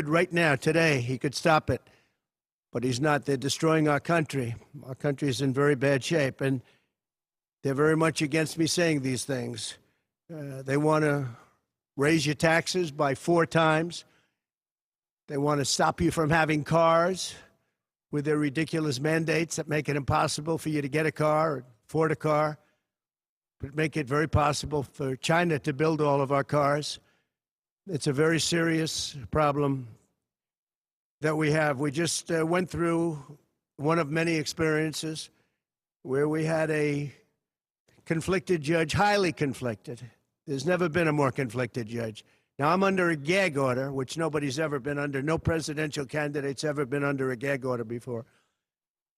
right now, today, he could stop it. But he's not. They're destroying our country. Our country is in very bad shape. And they're very much against me saying these things. They want to raise your taxes by 4 times. They want to stop you from having cars with their ridiculous mandates that make it impossible for you to get a car or afford a car, but make it very possible for China to build all of our cars. It's a very serious problem that we have. We just went through one of many experiences where we had a conflicted judge, highly conflicted. There's never been a more conflicted judge. Now, I'm under a gag order, which nobody's ever been under. No presidential candidate's ever been under a gag order before.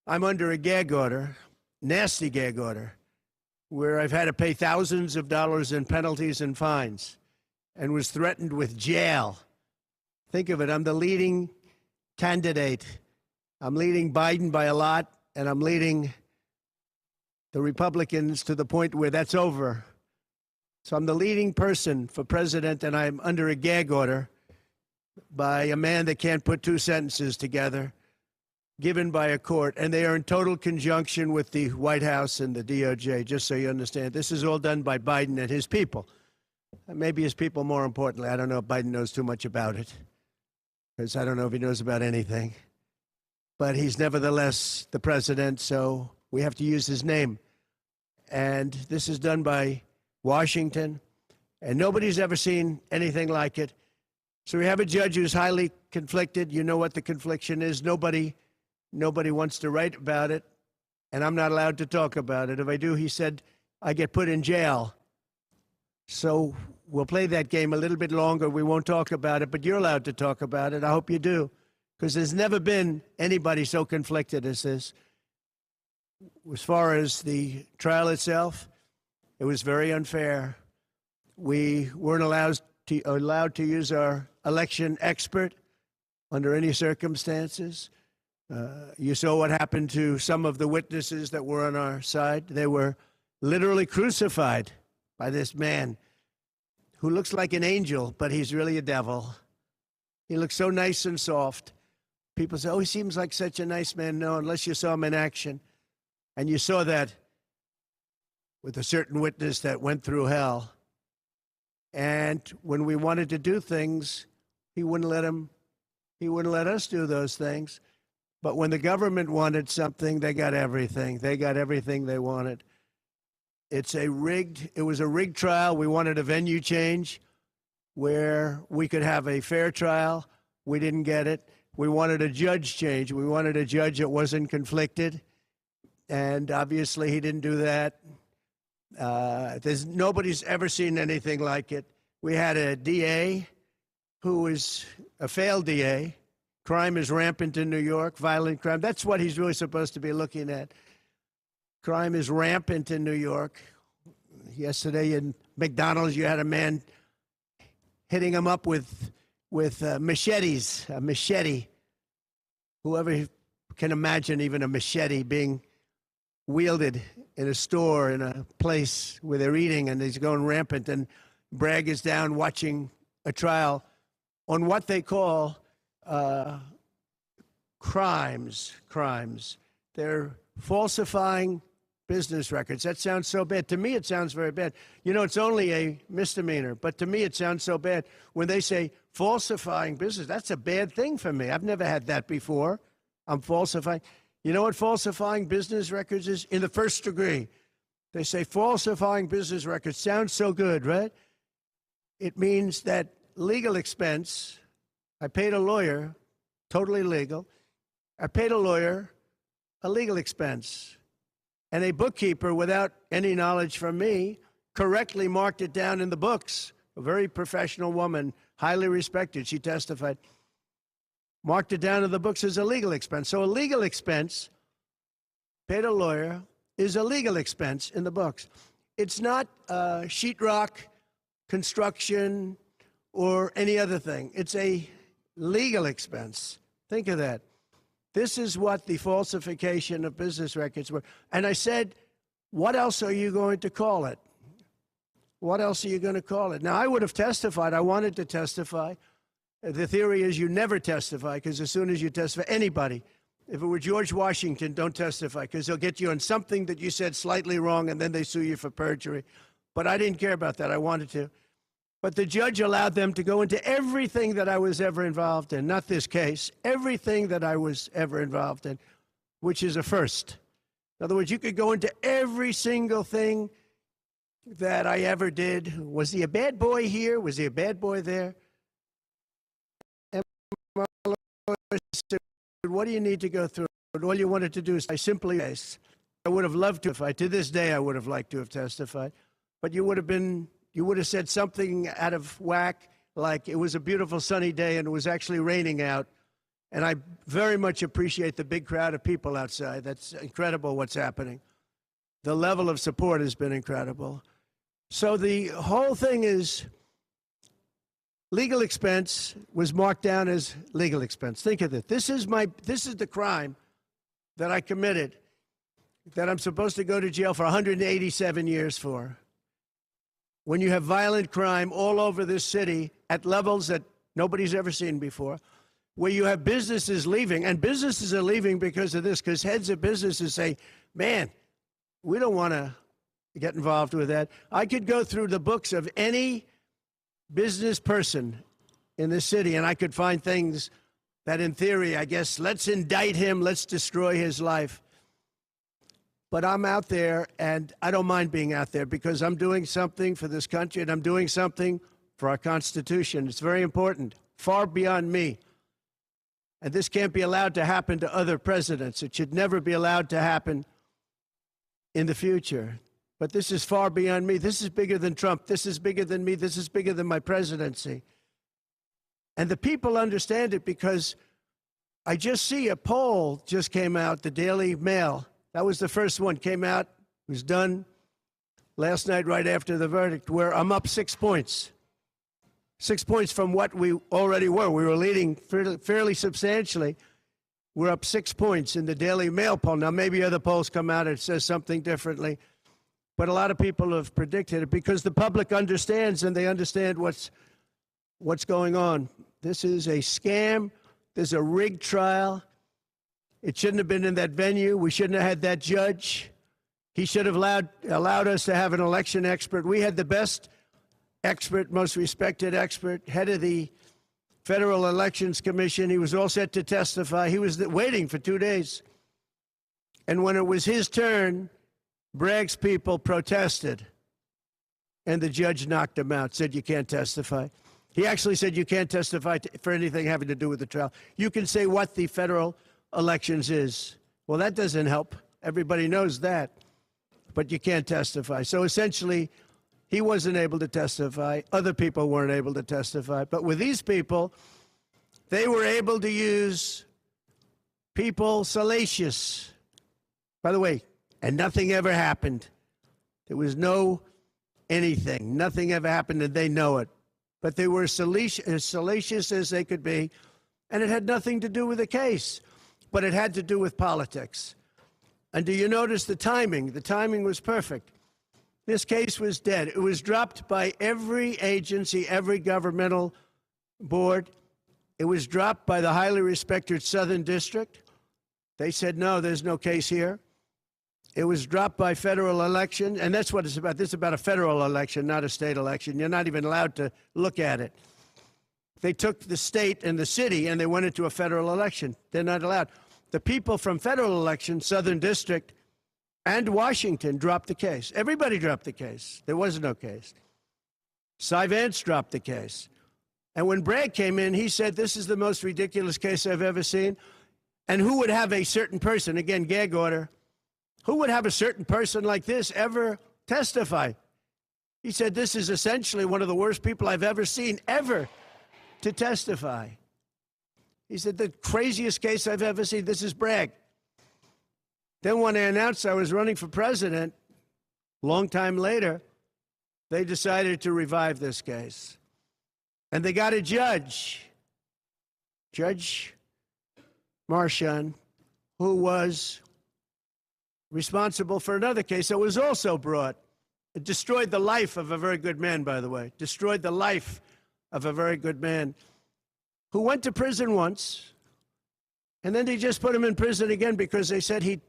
I'm under a gag order, nasty gag order, where I've had to pay thousands of dollars in penalties and fines and was threatened with jail. Think of it. I'm the leading candidate. I'm leading Biden by a lot, and I'm leading the Republicans to the point where that's over. So I'm the leading person for president, and I'm under a gag order by a man that can't put 2 sentences together, given by a court. And they are in total conjunction with the White House and the DOJ, just so you understand. This is all done by Biden and his people. Maybe his people more importantly. I don't know if Biden knows too much about it, because I don't know if he knows about anything. But he's nevertheless the president, so we have to use his name. And this is done by Washington, and nobody's ever seen anything like it. So we have a judge who's highly conflicted. You know what the confliction is. Nobody wants to write about it, and I'm not allowed to talk about it. If I do, he said, I get put in jail. So we'll play that game a little bit longer. We won't talk about it, but you're allowed to talk about it. I hope you do, because there's never been anybody so conflicted as this. As far as the trial itself, it was very unfair. We weren't allowed to use our election expert under any circumstances. You saw what happened to some of the witnesses that were on our side. They were literally crucified by this man who looks like an angel, but he's really a devil. He looks so nice and soft. People say, oh, he seems like such a nice man. No, unless you saw him in action. And you saw that with a certain witness that went through hell. And when we wanted to do things, he wouldn't let us do those things. But when the government wanted something, they got everything. They got everything they wanted. It was a rigged trial. We wanted a venue change where we could have a fair trial. We didn't get it. We wanted a judge change. We wanted a judge that wasn't conflicted. And obviously he didn't do that. Nobody's ever seen anything like it. We had a DA who was a failed DA. Crime is rampant in New York, violent crime. That's what he's really supposed to be looking at. Crime is rampant in New York. Yesterday in McDonald's, you had a man hitting him up with machetes, a machete. Whoever can imagine even a machete being wielded in a store, in a place where they're eating, and he's going rampant. And Bragg is down watching a trial on what they call crimes. They're falsifying business records. That sounds so bad. To me, it sounds very bad. You know, it's only a misdemeanor, but to me, it sounds so bad. When they say falsifying business, that's a bad thing for me. I've never had that before. I'm falsifying. You know what falsifying business records is? In the first degree. They say falsifying business records. Sounds so good, right? It means that legal expense. I paid a lawyer, totally legal. I paid a lawyer a legal expense. And a bookkeeper, without any knowledge from me, correctly marked it down in the books. A very professional woman, highly respected. She testified. Marked it down in the books as a legal expense. So a legal expense, paid a lawyer, is a legal expense in the books. It's not sheetrock, construction, or any other thing. It's a legal expense. Think of that. This is what the falsification of business records were. And I said, what else are you going to call it? What else are you going to call it? Now, I would have testified. I wanted to testify. The theory is you never testify, because as soon as you testify, anybody, if it were George Washington, don't testify, because they'll get you on something that you said slightly wrong, and then they sue you for perjury. But I didn't care about that. I wanted to. But the judge allowed them to go into everything that I was ever involved in, not this case, everything that I was ever involved in, which is a first. In other words, you could go into every single thing that I ever did. Was he a bad boy here? Was he a bad boy there? And my lawyer said, what do you need to go through? All you wanted to do is I simply, I would have loved to, if I, to this day, I would have liked to have testified. But you would have said something out of whack, like it was a beautiful sunny day and it was actually raining out. And I very much appreciate the big crowd of people outside. That's incredible what's happening. The level of support has been incredible. So the whole thing is legal expense was marked down as legal expense. Think of it. This is the crime that I committed, that I'm supposed to go to jail for 187 years for. When you have violent crime all over this city at levels that nobody's ever seen before, where you have businesses leaving, and businesses are leaving because of this, because heads of businesses say, man, we don't want to get involved with that. I could go through the books of any business person in this city, and I could find things that, in theory, I guess, let's indict him, let's destroy his life. But I'm out there, and I don't mind being out there because I'm doing something for this country, and I'm doing something for our Constitution. It's very important, far beyond me. And this can't be allowed to happen to other presidents. It should never be allowed to happen in the future. But this is far beyond me. This is bigger than Trump. This is bigger than me. This is bigger than my presidency. And the people understand it because I just see a poll just came out, the Daily Mail. That was the first one, came out, was done last night right after the verdict, where I'm up 6 points. 6 points from what we already were. We were leading fairly substantially. We're up 6 points in the Daily Mail poll. Now, maybe other polls come out and says something differently. But a lot of people have predicted it because the public understands, and they understand what's going on. This is a scam. There's a rigged trial. It shouldn't have been in that venue. We shouldn't have had that judge. He should have allowed us to have an election expert. We had the best expert, most respected expert, head of the Federal Elections Commission. He was all set to testify. He was waiting for 2 days. And when it was his turn, Bragg's people protested, and the judge knocked him out, said you can't testify. He actually said you can't testify for anything having to do with the trial. You can say what the federal elections is. Well, that doesn't help. Everybody knows that. But you can't testify. So essentially, he wasn't able to testify. Other people weren't able to testify. But with these people, they were able to use people salacious. By the way, and nothing ever happened. There was no anything. Nothing ever happened, and they know it. But they were as salacious as they could be, and it had nothing to do with the case. But it had to do with politics. And do you notice the timing? The timing was perfect. This case was dead. It was dropped by every agency, every governmental board. It was dropped by the highly respected Southern District. They said, no, there's no case here. It was dropped by federal election, and that's what it's about. This is about a federal election, not a state election. You're not even allowed to look at it. They took the state and the city, and they went into a federal election. They're not allowed. The people from federal election, Southern District, and Washington dropped the case. Everybody dropped the case. There was no case. Cy Vance dropped the case. And when Bragg came in, he said, this is the most ridiculous case I've ever seen. And who would have a certain person, again, gag order, who would have a certain person like this ever testify? He said, this is essentially one of the worst people I've ever seen, ever, to testify. He said, the craziest case I've ever seen, this is Bragg. Then when I announced I was running for president, long time later, they decided to revive this case. And they got a judge, Judge Marchand, who was responsible for another case that was also brought. It destroyed the life of a very good man, by the way. Destroyed the life of a very good man. who went to prison once, and then they just put him in prison again because they said he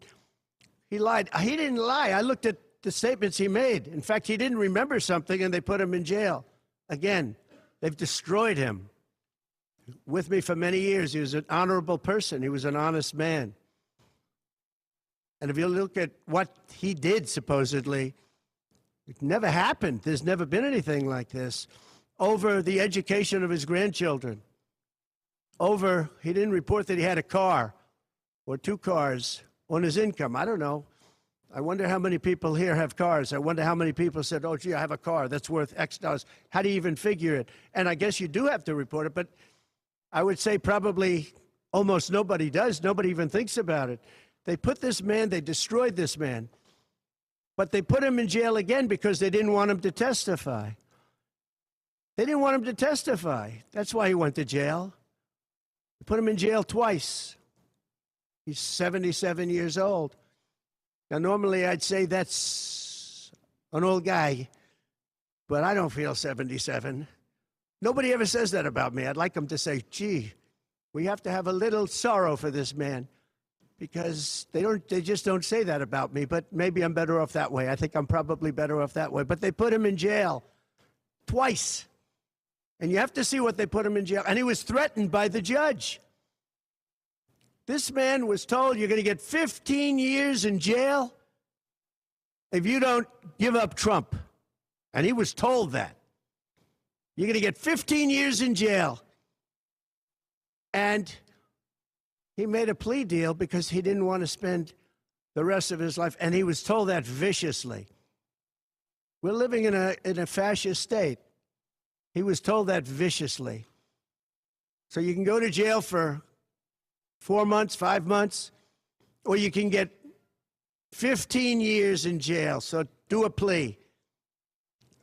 lied. He didn't lie. I looked at the statements he made. In fact, he didn't remember something, and they put him in jail. Again, they've destroyed him. With me for many years, he was an honorable person. He was an honest man. And if you look at what he did, supposedly, it never happened. There's never been anything like this. Over the education of his grandchildren. Over, he didn't report that he had a car or 2 cars on his income. I don't know. I wonder how many people here have cars. I wonder how many people said, oh, gee, I have a car that's worth X dollars. How do you even figure it? And I guess you do have to report it, but I would say probably almost nobody does. Nobody even thinks about it. They put this man, they destroyed this man, but they put him in jail again because they didn't want him to testify. They didn't want him to testify. That's why he went to jail. They put him in jail twice. He's 77 years old. Now, normally I'd say that's an old guy, but I don't feel 77. Nobody ever says that about me. I'd like them to say, gee, we have to have a little sorrow for this man, because they just don't say that about me, but maybe I'm better off that way. I think I'm probably better off that way. But they put him in jail twice. And you have to see what they put him in jail. And he was threatened by the judge. This man was told, you're going to get 15 years in jail if you don't give up Trump. And he was told that. You're going to get 15 years in jail. And he made a plea deal because he didn't want to spend the rest of his life. And he was told that viciously. We're living in a fascist state. He was told that viciously. So you can go to jail for 4 months, 5 months, or you can get 15 years in jail. So do a plea.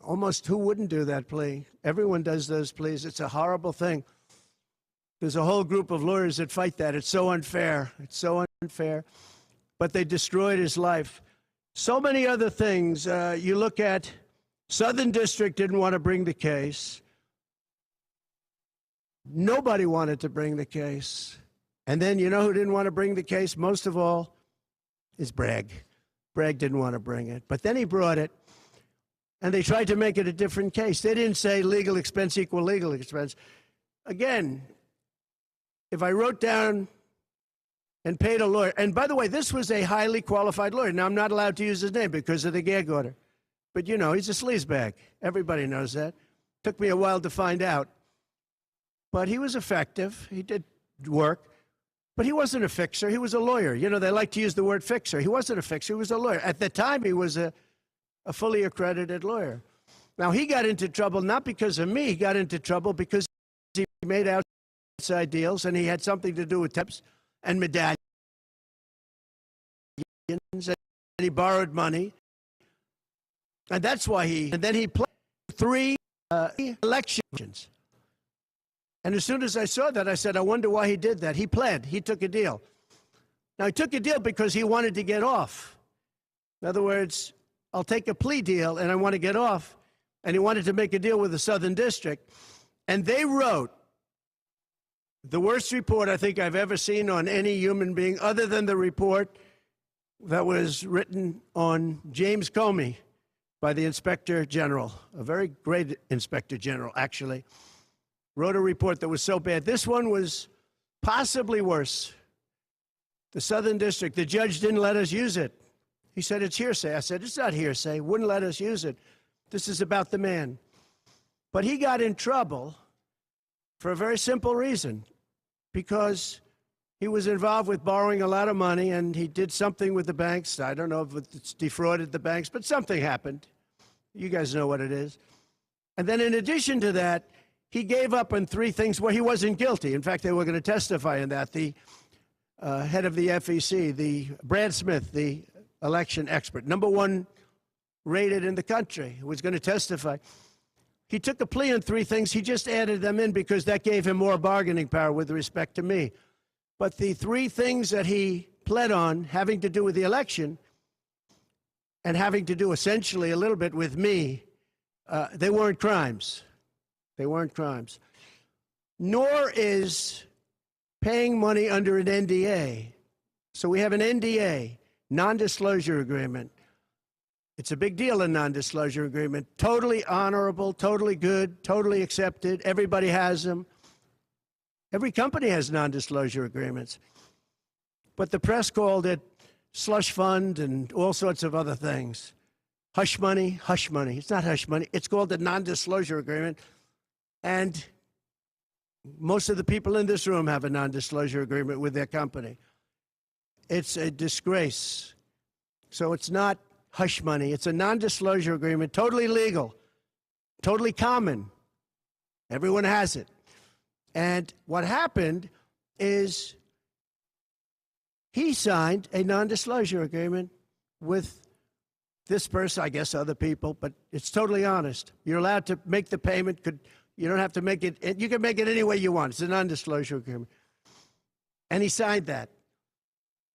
Almost who wouldn't do that plea? Everyone does those pleas. It's a horrible thing. There's a whole group of lawyers that fight that. It's so unfair. It's so unfair. But they destroyed his life. So many other things. You look at Southern District didn't want to bring the case. Nobody wanted to bring the case. And then you know who didn't want to bring the case most of all? Is Bragg. Bragg didn't want to bring it. But then he brought it. And they tried to make it a different case. They didn't say legal expense equal legal expense. Again, if I wrote down and paid a lawyer, and by the way, this was a highly qualified lawyer. Now, I'm not allowed to use his name because of the gag order. But, you know, he's a sleazebag. Everybody knows that. Took me a while to find out. But he was effective. He did work. But he wasn't a fixer. He was a lawyer. You know, they like to use the word fixer. He wasn't a fixer. He was a lawyer. At the time, he was a fully accredited lawyer. Now, he got into trouble not because of me. He got into trouble because he made outside deals, and he had something to do with tips and medallions, and he borrowed money. And that's why and then he played 3 elections. And as soon as I saw that, I said, I wonder why he did that. He pled. He took a deal. Now, he took a deal because he wanted to get off. In other words, I'll take a plea deal, and I want to get off. And he wanted to make a deal with the Southern District. And they wrote the worst report I think I've ever seen on any human being, other than the report that was written on James Comey by the Inspector General, a very great Inspector General, actually, wrote a report that was so bad. This one was possibly worse. The Southern District, the judge didn't let us use it. He said, it's hearsay. I said, it's not hearsay. Wouldn't let us use it. This is about the man. But he got in trouble for a very simple reason, because he was involved with borrowing a lot of money, and he did something with the banks. I don't know if it's defrauded the banks, but something happened. You guys know what it is. And then in addition to that, he gave up on 3 things where he wasn't guilty. In fact, they were going to testify in that. The head of the FEC, the Brad Smith, the election expert, #1 rated in the country, who was going to testify. He took a plea on 3 things. He just added them in because that gave him more bargaining power with respect to me. But the 3 things that he pled on, having to do with the election and having to do essentially a little bit with me, they weren't crimes. They weren't crimes. nor is paying money under an NDA. So we have an NDA, non-disclosure agreement. It's a big deal, a non-disclosure agreement. Totally honorable, totally good, totally accepted. Everybody has them. Every company has non-disclosure agreements. But the press called it slush fund and all sorts of other things. Hush money, hush money. It's not hush money. It's called a non-disclosure agreement. And most of the people in this room have a non-disclosure agreement with their company. It's a disgrace. So it's not hush money. It's a non-disclosure agreement, totally legal, totally common. Everyone has it. And what happened is he signed a non-disclosure agreement with this person, I guess other people, but it's totally honest. You're allowed to make the payment. You don't have to make it. You can make it any way you want. It's a non-disclosure agreement. And he signed that.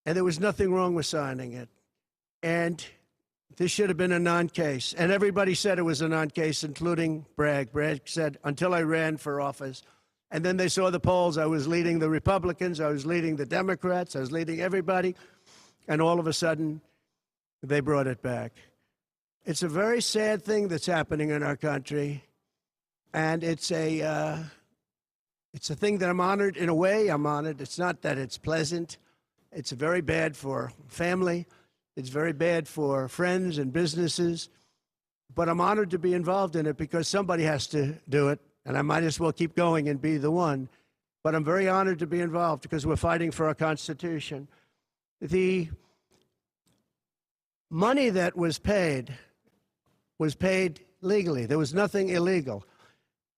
And there was nothing wrong with signing it. And this should have been a non-case. And everybody said it was a non-case, including Bragg. Bragg said, until I ran for office. And then they saw the polls. I was leading the Republicans. I was leading the Democrats. I was leading everybody. And all of a sudden, they brought it back. It's a very sad thing that's happening in our country. And it's a thing that I'm honored. In a way, I'm honored. It's not that it's pleasant. It's very bad for family. It's very bad for friends and businesses. But I'm honored to be involved in it because somebody has to do it. And I might as well keep going and be the one. But I'm very honored to be involved because we're fighting for our Constitution. The money that was paid legally. There was nothing illegal.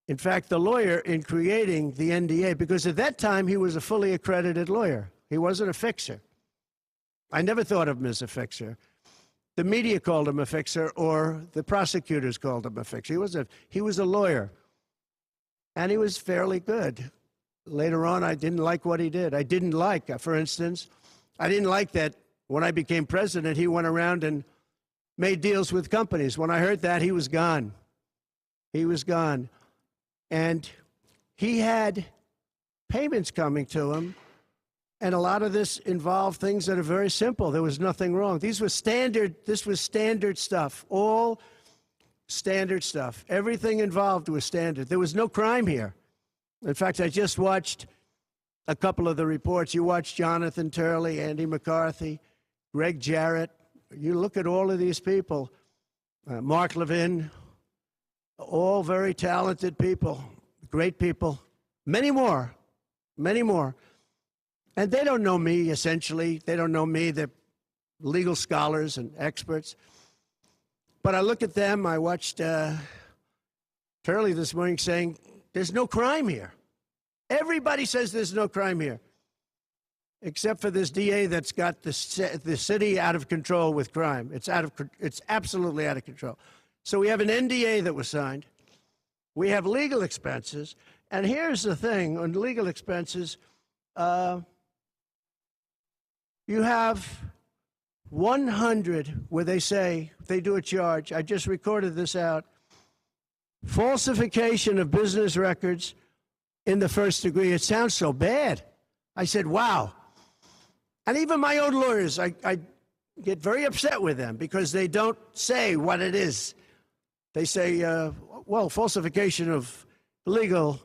In fact, the lawyer in creating the NDA, because at that time he was a fully accredited lawyer. He wasn't a fixer. I never thought of him as a fixer. The media called him a fixer, or the prosecutors called him a fixer. He was a lawyer, and he was fairly good. Later on, I didn't like what he did. I didn't like, for instance, I didn't like that when I became president, he went around and made deals with companies. When I heard that, he was gone. He was gone. And he had payments coming to him, and a lot of this involved things that are very simple. There was nothing wrong. This was standard stuff, all standard stuff. Everything involved was standard. There was no crime here. In fact, I just watched a couple of the reports. You watched Jonathan Turley, Andy McCarthy, Greg Jarrett. You look at all of these people, Mark Levin, all very talented people, great people, many more. And they don't know me, essentially. They don't know me. They're legal scholars and experts. But I look at them. I watched Turley this morning saying, there's no crime here. Everybody says there's no crime here, except for this DA that's got the city out of control with crime. It's absolutely out of control. So we have an NDA that was signed. We have legal expenses. And here's the thing, on legal expenses, you have 100 where they say, they do a charge. I just recorded this out. Falsification of business records in the first degree. It sounds so bad. I said, wow. And even my own lawyers, I get very upset with them because they don't say what it is. They say, well, falsification of legal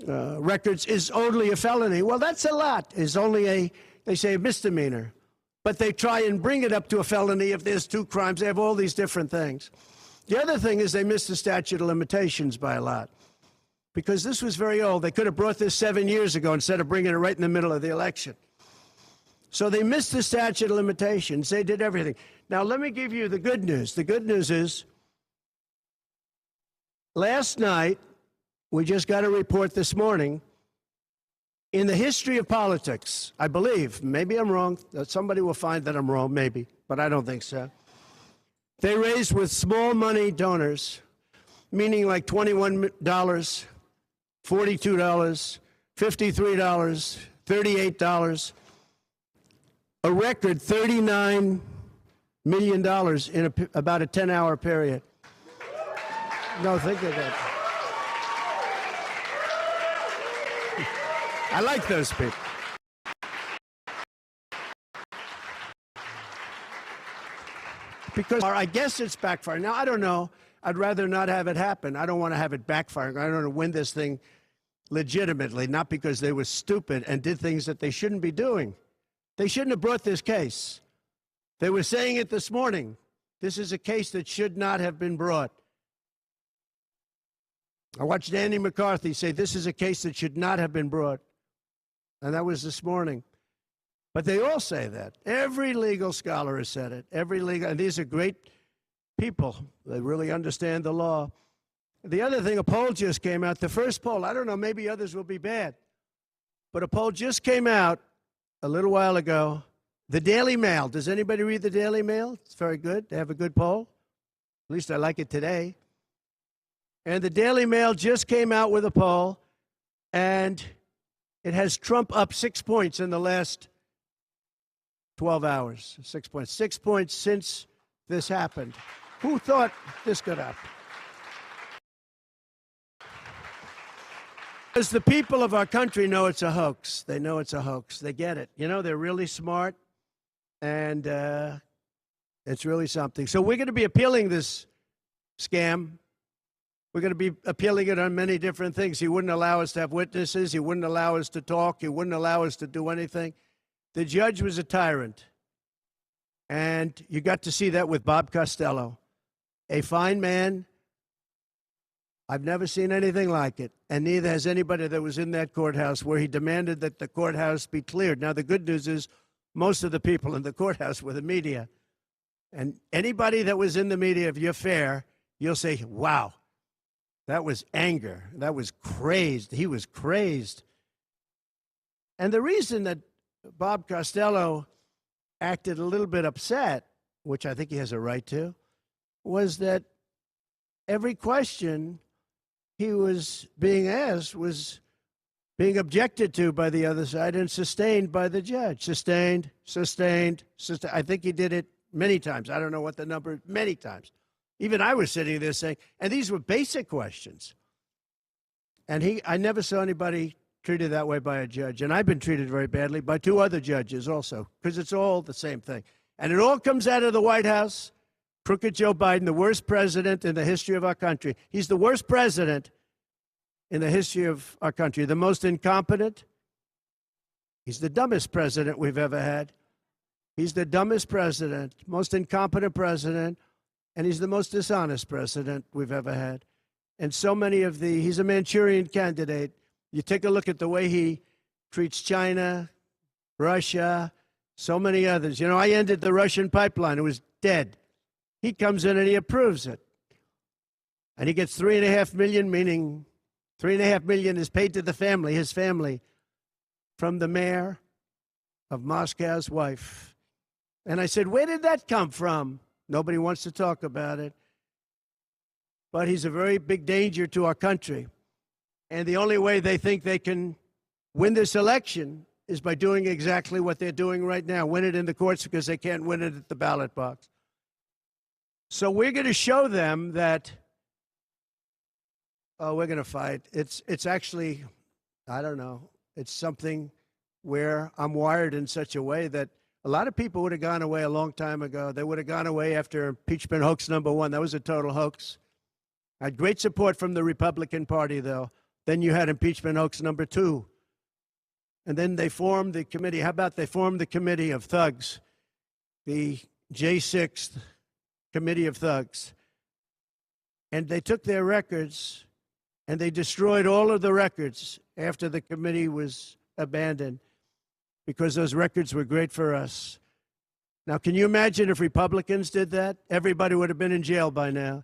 records is only a felony. Well, that's a lot. It's only they say a misdemeanor. But they try and bring it up to a felony if there's two crimes. They have all these different things. The other thing is they missed the statute of limitations by a lot because this was very old. They could have brought this 7 years ago instead of bringing it right in the middle of the election. So they missed the statute of limitations. They did everything. Now, let me give you the good news. The good news is last night, we just got a report this morning, in the history of politics, I believe, maybe I'm wrong, somebody will find that I'm wrong, maybe, but I don't think so. They raised with small money donors, meaning like $21, $42, $53, $38, a record $39 million in about a 10-hour period. No, think of that. I like those people. Because I guess it's backfiring. Now, I don't know. I'd rather not have it happen. I don't want to have it backfiring. I don't want to win this thing legitimately, not because they were stupid and did things that they shouldn't be doing. They shouldn't have brought this case. They were saying it this morning. This is a case that should not have been brought. I watched Andy McCarthy say this is a case that should not have been brought. And that was this morning. But they all say that. Every legal scholar has said it. And these are great people. They really understand the law. The other thing, a poll just came out. The first poll, I don't know, maybe others will be bad. But a poll just came out a little while ago. The Daily Mail. Does anybody read the Daily Mail? It's very good. They have a good poll. At least I like it today. And the Daily Mail just came out with a poll, and it has Trump up 6 points in the last 12 hours. 6 points. 6 points since this happened. Who thought this could happen? Because the people of our country know it's a hoax. They know it's a hoax. They get it. You know, they're really smart, and it's really something. So we're going to be appealing this scam. We're going to be appealing it on many different things. He wouldn't allow us to have witnesses. He wouldn't allow us to talk. He wouldn't allow us to do anything. The judge was a tyrant. And you got to see that with Bob Costello, a fine man. I've never seen anything like it, and neither has anybody that was in that courthouse where he demanded that the courthouse be cleared. Now, the good news is most of the people in the courthouse were the media. And anybody that was in the media, if you're fair, you'll say, wow, that was anger. That was crazed. He was crazed. And the reason that Bob Costello acted a little bit upset, which I think he has a right to, was that every question he was being asked was being objected to by the other side and sustained by the judge. Sustained. I think he did it many times. I don't know what the number, many times. Even I was sitting there saying, and these were basic questions. And I never saw anybody treated that way by a judge. And I've been treated very badly by two other judges also, because it's all the same thing. And it all comes out of the White House. Crooked Joe Biden, the worst president in the history of our country. He's the worst president in the history of our country. The most incompetent. He's the dumbest president we've ever had. He's the dumbest president, most incompetent president, and he's the most dishonest president we've ever had. And so many of he's a Manchurian candidate. You take a look at the way he treats China, Russia, so many others. You know, I ended the Russian pipeline. It was dead. He comes in and he approves it. And he gets $3.5 million, meaning $3.5 million is paid to the family, his family, from the mayor of Moscow's wife. And I said, where did that come from? Nobody wants to talk about it. But he's a very big danger to our country. And the only way they think they can win this election is by doing exactly what they're doing right now, win it in the courts because they can't win it at the ballot box. So we're going to show them that, we're going to fight. It's actually, I don't know, it's something where I'm wired in such a way that a lot of people would have gone away a long time ago. They would have gone away after impeachment hoax number 1. That was a total hoax. I had great support from the Republican Party, though. Then you had impeachment hoax number 2. And then they formed the committee. How about they formed the committee of thugs, the J6 committee of thugs. And they took their records and they destroyed all of the records after the committee was abandoned because those records were great for us. Now, can you imagine if Republicans did that? Everybody would have been in jail by now.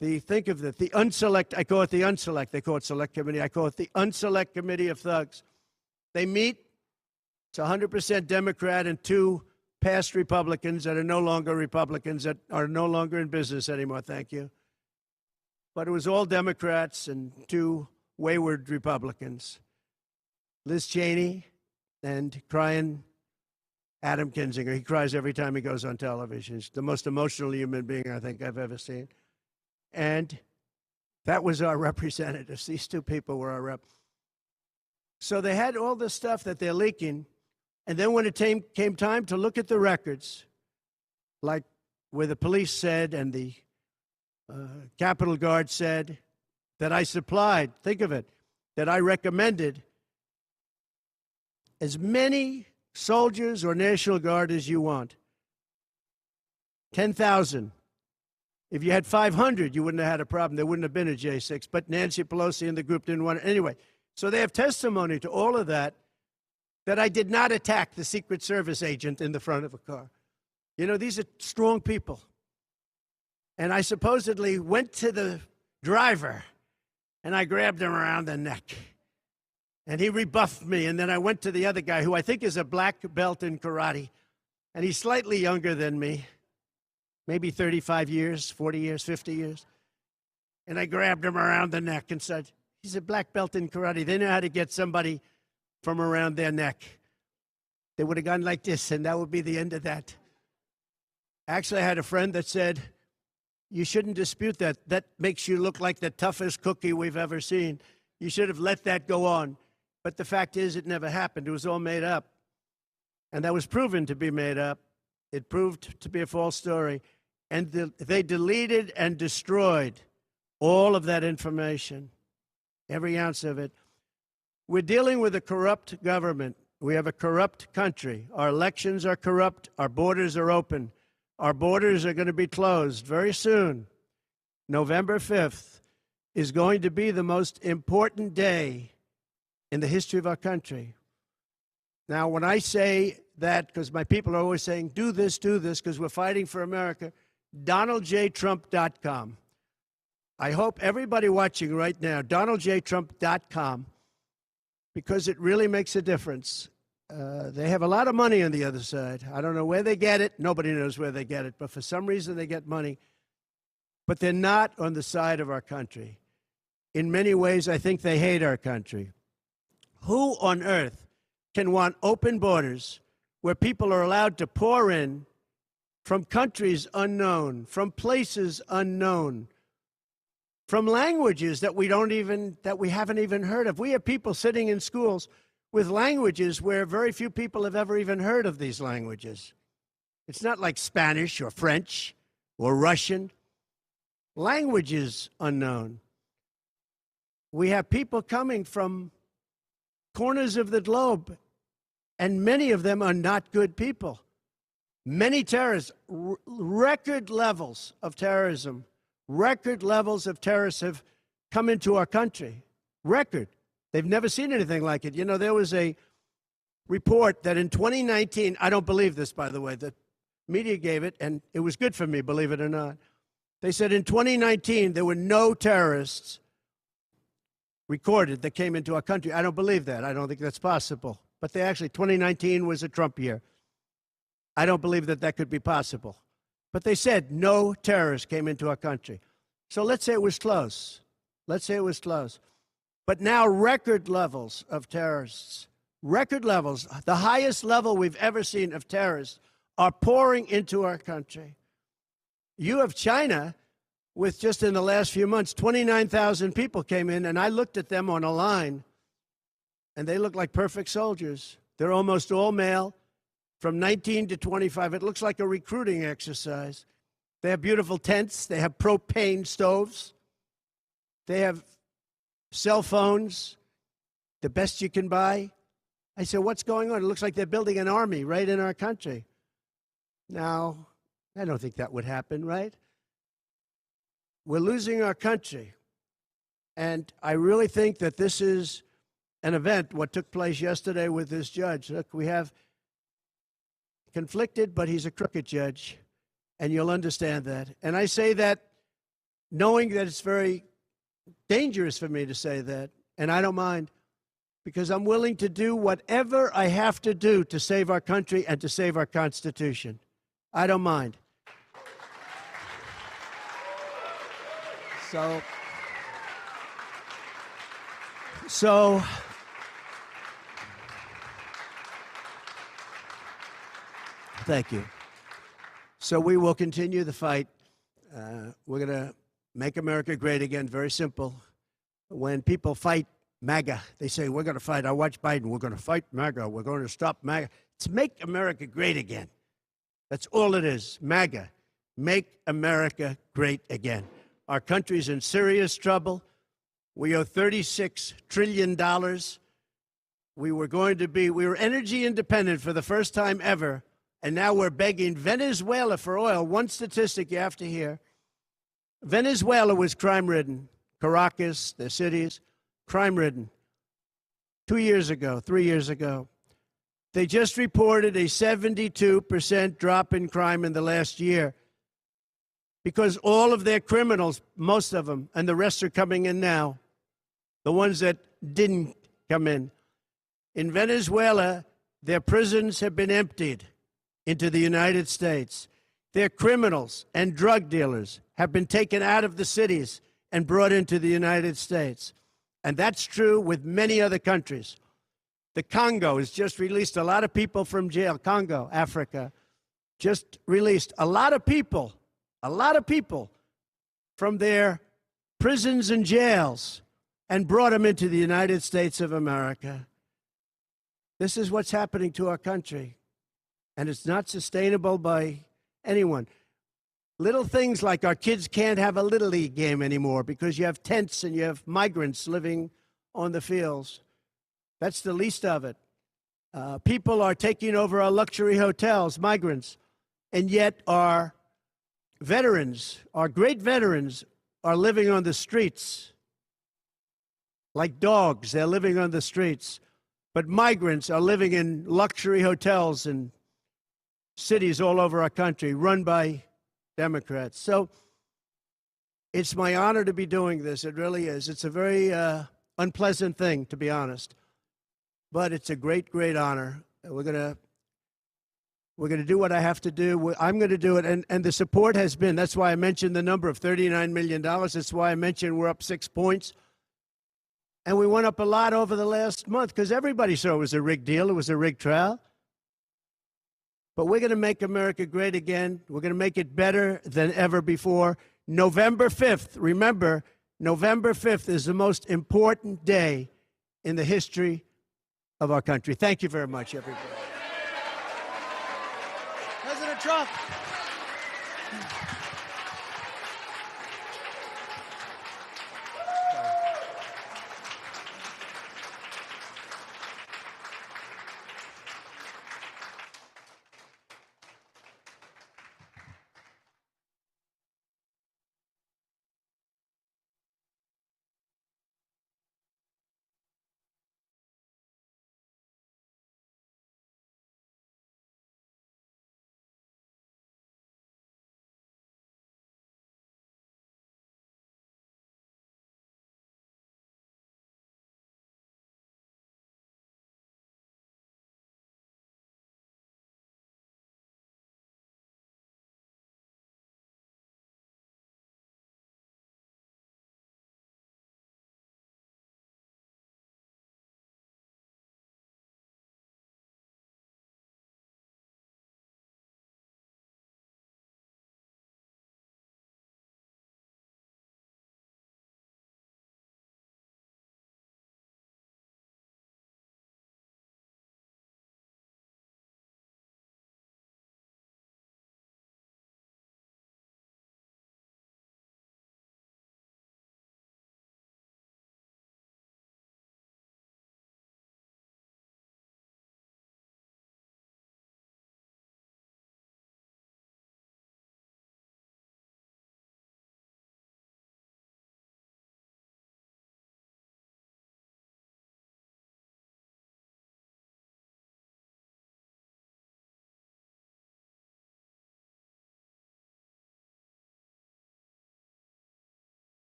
Think of it, the unselect, I call it the unselect, they call it select committee, I call it the unselect committee of thugs. They meet, it's 100% Democrat and 2 past Republicans that are no longer Republicans, that are no longer in business anymore, thank you. But it was all Democrats and 2 wayward Republicans. Liz Cheney and crying Adam Kinzinger. He cries every time he goes on television. He's the most emotional human being I think I've ever seen. And that was our representatives. These 2 people were our rep. So they had all this stuff that they're leaking. And then when it came time to look at the records, like where the police said and the Capitol Guard said that I supplied, think of it, that I recommended as many soldiers or National Guard as you want. 10,000. If you had 500, you wouldn't have had a problem. There wouldn't have been a J6. But Nancy Pelosi and the group didn't want it. Anyway, so they have testimony to all of that, that I did not attack the Secret Service agent in the front of a car. You know, these are strong people. And I supposedly went to the driver, and I grabbed him around the neck. And he rebuffed me, and then I went to the other guy, who I think is a black belt in karate, and he's slightly younger than me, maybe 35 years, 40 years, 50 years. And I grabbed him around the neck and said, he's a black belt in karate. They know how to get somebody from around their neck. They would have gone like this, and that would be the end of that. Actually, I had a friend that said, you shouldn't dispute that. That makes you look like the toughest cookie we've ever seen. You should have let that go on. But the fact is, it never happened. It was all made up. And that was proven to be made up. It proved to be a false story. And they deleted and destroyed all of that information, every ounce of it. We're dealing with a corrupt government. We have a corrupt country. Our elections are corrupt. Our borders are open. Our borders are going to be closed very soon. November 5th is going to be the most important day in the history of our country. Now, when I say that, because my people are always saying, do this, because we're fighting for America, DonaldJTrump.com. I hope everybody watching right now, DonaldJTrump.com, because it really makes a difference. They have a lot of money on the other side. I don't know where they get it. Nobody knows where they get it. But for some reason, they get money. But they're not on the side of our country. In many ways, I think they hate our country. Who on earth can want open borders where people are allowed to pour in from countries unknown, from places unknown, from languages that we haven't even heard of? We have people sitting in schools with languages where very few people have ever even heard of these languages. It's not like Spanish or French or Russian. Languages unknown. We have people coming from corners of the globe, and many of them are not good people. Many terrorists, record levels of terrorism, record levels of terrorists have come into our country. Record. They've never seen anything like it. You know, there was a report that in 2019, I don't believe this, by the way, the media gave it, and it was good for me, believe it or not. They said in 2019, there were no terrorists recorded that came into our country. I don't believe that. I don't think that's possible. But 2019 was a Trump year. I don't believe that that could be possible. But they said no terrorists came into our country. So let's say it was close. Let's say it was close. But now record levels of terrorists, record levels, the highest level we've ever seen of terrorists are pouring into our country. You have China with just in the last few months, 29,000 people came in, and I looked at them on a line, and they look like perfect soldiers. They're almost all male, from 19 to 25. It looks like a recruiting exercise. They have beautiful tents. They have propane stoves. They have cell phones, the best you can buy. I said, what's going on? It looks like they're building an army right in our country. Now, I don't think that would happen, right? We're losing our country. And I really think that this is an event, what took place yesterday with this judge. Look, we have conflicted, but he's a crooked judge, and you'll understand that. And I say that knowing that it's very dangerous for me to say that, and I don't mind, because I'm willing to do whatever I have to do to save our country and to save our Constitution. I don't mind. So thank you. So we will continue the fight. We're going to make America great again. Very simple. When people fight MAGA. They say, we're going to fight. I watch Biden. We're going to fight MAGA. We're going to stop MAGA. It's make America great again. That's all it is. MAGA. Make America great again. Our country's in serious trouble. We owe $36 trillion. We were energy independent for the first time ever, and now we're begging Venezuela for oil. One statistic you have to hear. Venezuela was crime-ridden. Caracas, the cities, crime-ridden. 2 years ago, 3 years ago. They just reported a 72% drop in crime in the last year because all of their criminals, most of them, and the rest are coming in now, the ones that didn't come in. In Venezuela, their prisons have been emptied into the United States. Their criminals and drug dealers have been taken out of the cities and brought into the United States. And that's true with many other countries. The Congo has just released a lot of people from jail. Congo, Africa, just released a lot of people from their prisons and jails and brought them into the United States of America. This is what's happening to our country, and it's not sustainable by anyone. Little things like our kids can't have a Little League game anymore because you have tents and you have migrants living on the fields. That's the least of it. People are taking over our luxury hotels, migrants, and yet our veterans, our great veterans, are living on the streets like dogs. They're living on the streets. But migrants are living in luxury hotels in cities all over our country, run by Democrats. So it's my honor to be doing this. It really is. It's a very unpleasant thing, to be honest. But it's a great, great honor. We're gonna do what I have to do. I'm going to do it. And the support has been, that's why I mentioned the number of $39 million. That's why I mentioned we're up 6 points. And we went up a lot over the last month because everybody saw it was a rigged deal. It was a rigged trial. But we're going to make America great again. We're going to make it better than ever before. November 5th, remember, November 5th is the most important day in the history of our country. Thank you very much, everybody. President Trump.